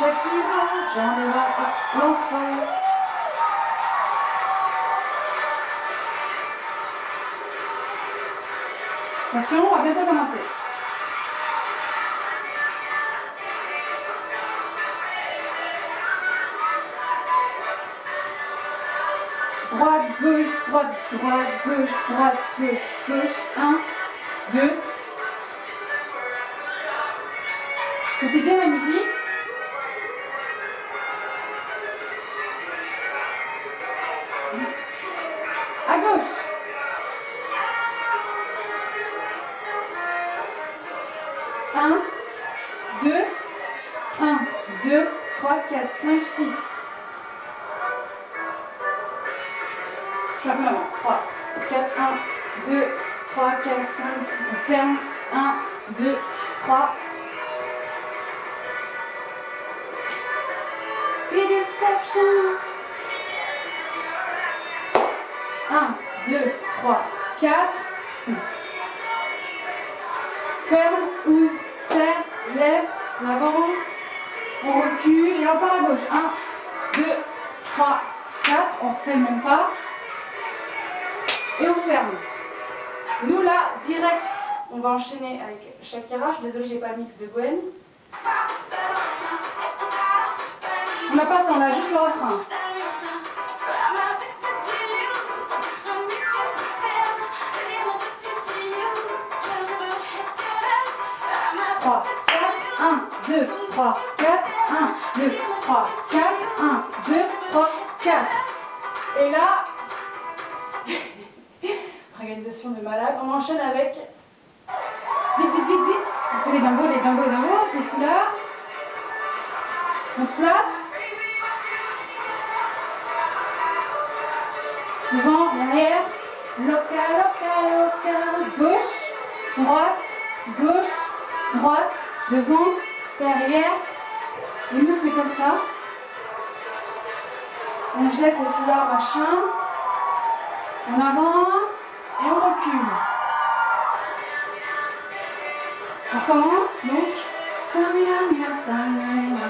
Shakira, j'en ai marre, l'enfer. Attention, on va bientôt commencer. Droite, gauche, droite, droite, gauche, droite, gauche, gauche. 1, 2. Écoutez bien la musique. À gauche. 1, 2, 1, 2, 3, 4, 5, 6. Je fais un peu l'avance. 3, 4, 1, 2, 3, 4, 5, 6. On ferme. 1, 2, 3. Et deception. 1, 2, 3, 4. Ferme, ouvre, serre, lève, on avance, on recule et on part à gauche. 1, 2, 3, 4. On refait le même pas. Et on ferme. Nous là, direct, on va enchaîner avec Shakira. Je suis désolée, j'ai pas le mix de Gwen. On n'a pas ça, on a juste le refrain. Trois, 4, 1, 2, 3, 4, 1, 2, 3, 4, 1, 2, 3, 4. Et là, organisation de malade, on enchaîne avec vite, vite, vite, vite. On fait les dingos, les dingos, les dingos, les foulards. On se place. Devant, derrière. Loca, loca, loca. Gauche, droite, gauche, droite, devant, derrière. Et nous, on fait comme ça. On jette le foulard machin. On avance et on recule. On commence donc. Samina, samina, samina.